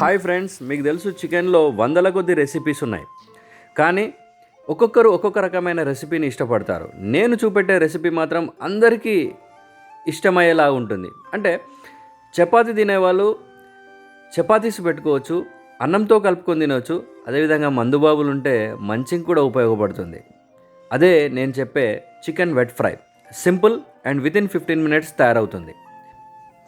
Hi friends, మీకు తెలుసు చికెన్లో వందల కొద్ది రెసిపీస్ ఉన్నాయి. కానీ ఒక్కొక్కరు ఒక్కొక్క రకమైన రెసిపీని ఇష్టపడతారు. నేను చూపెట్టే రెసిపీ మాత్రం అందరికీ ఇష్టమయ్యేలా ఉంటుంది. అంటే చపాతీ తినేవాళ్ళు చపాతీస్ పెట్టుకోవచ్చు, అన్నంతో కలుపుకొని తినవచ్చు. అదేవిధంగా మందుబాబులు ఉంటే మంచికి కూడా ఉపయోగపడుతుంది. అదే నేను చెప్పే chicken wet fry. Simple and within 15 minutes తయారవుతుంది.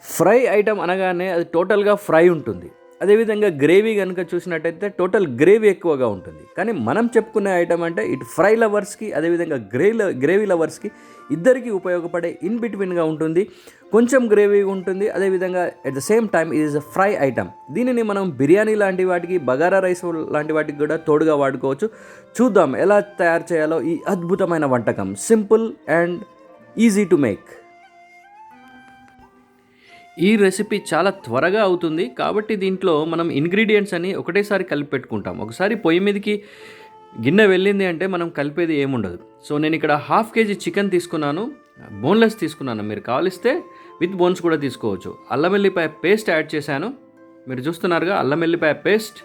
ఫ్రై ఐటమ్ అనగానే అది టోటల్గా ఫ్రై ఉంటుంది. అదేవిధంగా గ్రేవీ కనుక చూసినట్టయితే టోటల్ గ్రేవీ ఎక్కువగా ఉంటుంది. కానీ మనం చెప్పుకునే ఐటమ్ అంటే ఇటు ఫ్రై లవర్స్కి అదేవిధంగా గ్రేవీ లవర్స్కి ఇద్దరికి ఉపయోగపడే ఇన్ బిట్వీన్గా ఉంటుంది. కొంచెం గ్రేవీ ఉంటుంది, అదేవిధంగా ఎట్ ద సేమ్ టైమ్ ఇది ఇస్ అ ఫ్రై ఐటమ్. దీనిని మనం బిర్యానీ లాంటి వాటికి, బగారా రైస్ లాంటి వాటికి కూడా తోడుగా వాడుకోవచ్చు. చూద్దాం ఎలా తయారు చేయాలో ఈ అద్భుతమైన వంటకం. Simple and easy to make. ఈ రెసిపీ చాలా త్వరగా అవుతుంది కాబట్టి దీంట్లో మనం ఇంగ్రీడియంట్స్ అని ఒకటేసారి కలిపి పెట్టుకుంటాం. ఒకసారి పొయ్యి మీదకి గిన్నె వెళ్ళింది అంటే మనం కలిపేది ఏముండదు. సో నేను ఇక్కడ 1/2 kg చికెన్ తీసుకున్నాను, బోన్లెస్ తీసుకున్నాను. మీరు కావలిస్తే విత్ బోన్స్ కూడా తీసుకోవచ్చు. అల్లం వెల్లిపాయ పేస్ట్ యాడ్ చేశాను. మీరు చూస్తున్నారుగా, అల్లం వెల్లిపాయ పేస్ట్,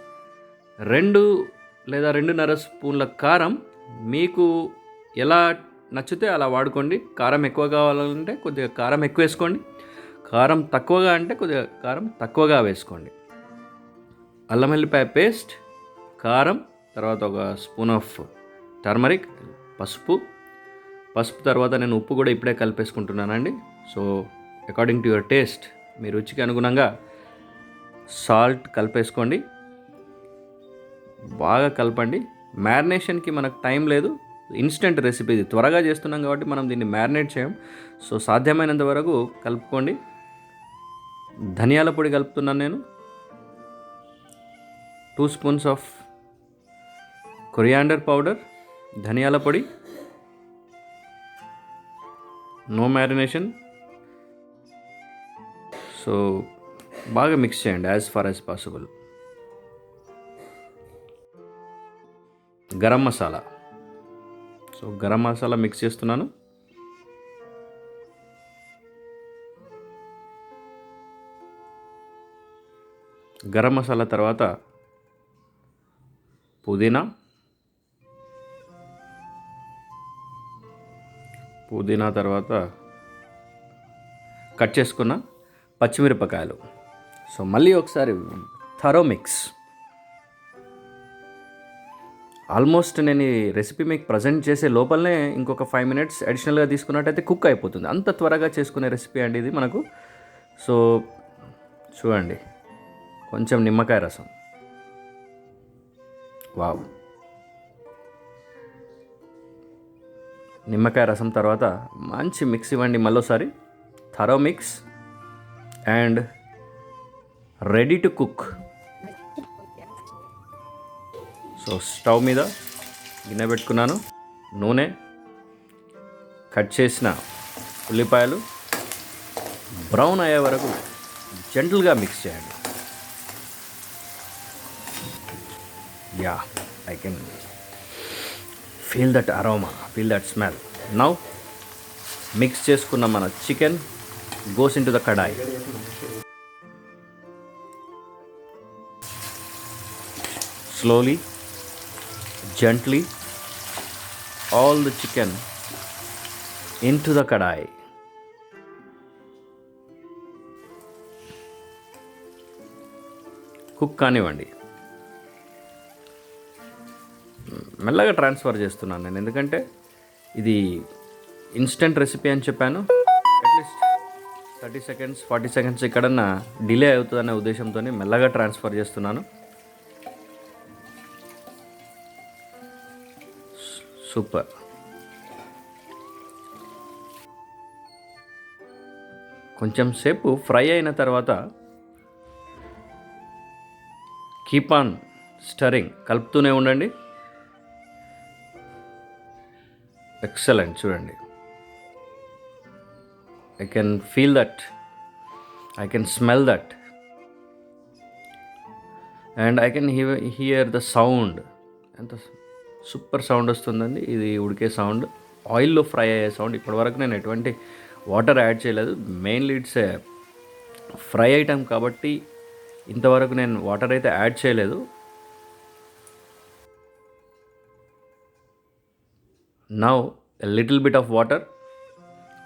2 లేదా 2.5 స్పూన్ల కారం. మీకు ఎలా నచ్చితే అలా వాడుకోండి. కారం ఎక్కువ కావాలంటే కొద్దిగా కారం ఎక్కువ వేసుకోండి, కారం తక్కువగా అంటే కొద్దిగా కారం తక్కువగా వేసుకోండి. అల్లం వెల్లిపాయ పేస్ట్, కారం, తర్వాత 1 స్పూన్ ఆఫ్ టర్మరిక్, పసుపు తర్వాత నేను ఉప్పు కూడా ఇప్పుడే కలిపేసుకుంటున్నానండి. So according to your taste, మీ రుచికి అనుగుణంగా సాల్ట్ కలిపేసుకోండి. బాగా కలపండి. మ్యారినేషన్కి మనకు టైం లేదు, ఇన్స్టెంట్ రెసిపీ ఇది. త్వరగా చేస్తున్నాం కాబట్టి మనం దీన్ని మ్యారినేట్ చేయం. సో సాధ్యమైనంత వరకు కలుపుకోండి. ధనియాల పొడి కలుపుతున్నాను నేను, 2 స్పూన్స్ ఆఫ్ కొరియాండర్ పౌడర్, ధనియాల పొడి. No marination. సో బాగా మిక్స్ చేయండి as far as possible. Garam masala. So garam masala mix చేస్తున్నాను. గరం మసాలా తర్వాత పుదీనా తర్వాత కట్ చేసుకున్న పచ్చిమిరపకాయలు. సో మళ్ళీ ఒకసారి థరో మిక్స్. ఆల్మోస్ట్ నేను ఈ రెసిపీ మీకు ప్రజెంట్ చేసే లోపలనే ఇంకొక 5 మినిట్స్ అడిషనల్గా తీసుకున్నట్టయితే కుక్ అయిపోతుంది. అంత త్వరగా చేసుకునే రెసిపీ అండి ఇది మనకు. సో చూడండి, కొంచెం నిమ్మకాయ రసం. వావ్. నిమ్మకాయ రసం తర్వాత మంచి మిక్స్ ఇవ్వండి. మళ్ళీసారి thorough mix and ready to cook. So stove మీద గిన్నె పెట్టుకున్నాను, నూనె, కట్ చేసిన ఉల్లిపాయలు బ్రౌన్ అయ్యే వరకు జెంటల్గా మిక్స్ చేయండి. Yeah, I can feel that aroma, feel that smell. Now mix చేసుకున్న మన chicken goes in to the kadai. Slowly, gently, all the chicken into the kadai. Cook కానివ్వండి. మెల్లగా ట్రాన్స్ఫర్ చేస్తున్నాను నేను, ఎందుకంటే ఇది ఇన్స్టెంట్ రెసిపీ అని చెప్పాను. అట్లీస్ట్ 30 సెకండ్స్ 40 సెకండ్స్ ఎక్కడన్నా డిలే అవుతుందనే ఉద్దేశంతో మెల్లగా ట్రాన్స్ఫర్ చేస్తున్నాను. సూపర్. కొంచెం సేపు ఫ్రై అయిన తర్వాత కీప్ ఆన్ స్టరింగ్, కలుపుతూనే ఉండండి. ఎక్సలెంట్. చూడండి, I can feel that, I can smell that, and I can hear the sound. ఎంత సూపర్ సౌండ్ వస్తుందండి. ఇది ఉడికే సౌండ్, ఆయిల్లో ఫ్రై అయ్యే సౌండ్. ఇప్పటివరకు నేను ఎటువంటి వాటర్ యాడ్ చేయలేదు. మెయిన్లీ ఇట్స్ ఫ్రై ఐటమ్ కాబట్టి ఇంతవరకు నేను వాటర్ అయితే యాడ్ చేయలేదు. Now a little bit of water.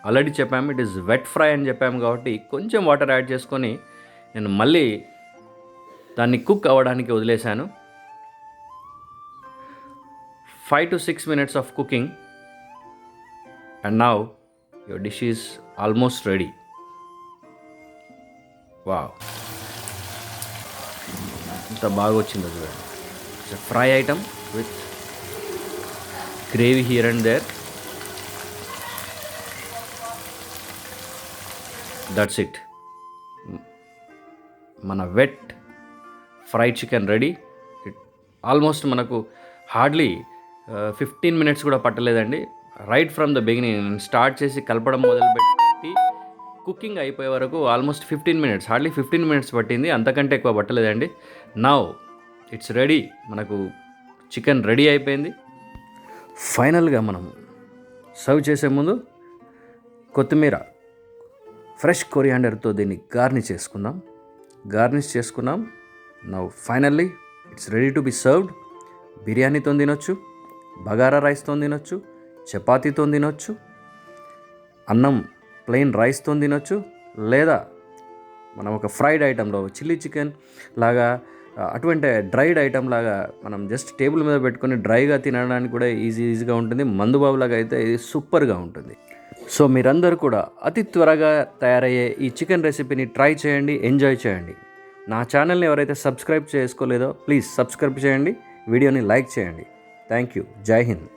Already చెప్పాము ఇట్ ఈస్ వెట్ ఫ్రై అని చెప్పాము కాబట్టి కొంచెం వాటర్ యాడ్ చేసుకొని నేను మళ్ళీ దాన్ని కుక్ అవ్వడానికి వదిలేశాను. 5 to 6 minutes of cooking, and now your dish is almost ready. Wow, ఇంత బాగా వచ్చిందో చూడండి. It's a fry item with gravy here and there. That's it. మన wet fried chicken ready. Almost మనకు హార్డ్లీ 15 minutes కూడా పట్టలేదండి. Right from the beginning start చేసి కలపడం మొదలుపెట్టి కుకింగ్ అయిపోయే వరకు ఆల్మోస్ట్ 15 minutes, హార్డ్లీ 15 minutes పట్టింది, అంతకంటే ఎక్కువ పట్టలేదండి. Now it's ready. మనకు చికెన్ రెడీ అయిపోయింది. ఫైనల్గా మనం సర్వ్ చేసే ముందు కొత్తిమీర, ఫ్రెష్ కొరియాండర్తో దీన్ని గార్నిష్ చేసుకున్నాం. Now finally it's ready to be served. బిర్యానీతో తినొచ్చు, బగారా రైస్తో తినొచ్చు, చపాతీతో తినొచ్చు, అన్నం ప్లెయిన్ రైస్తో తినొచ్చు, లేదా మనం ఒక ఫ్రైడ్ ఐటెంలో చిల్లీ చికెన్ లాగా అటువంటి డ్రైడ్ ఐటెం లాగా మనం జస్ట్ టేబుల్ మీద పెట్టుకొని డ్రైగా తినడానికి కూడా ఈజీగా ఉంటుంది. మందుబాబులాగా అయితే ఇది సూపర్గా ఉంటుంది. సో మీరందరూ కూడా అతి త్వరగా తయారయ్యే ఈ చికెన్ రెసిపీని ట్రై చేయండి, ఎంజాయ్ చేయండి. నా ఛానల్ని ఎవరైతే సబ్స్క్రైబ్ చేసుకోలేదో ప్లీజ్ సబ్స్క్రైబ్ చేయండి, వీడియోని లైక్ చేయండి. Thank you. జై హింద్.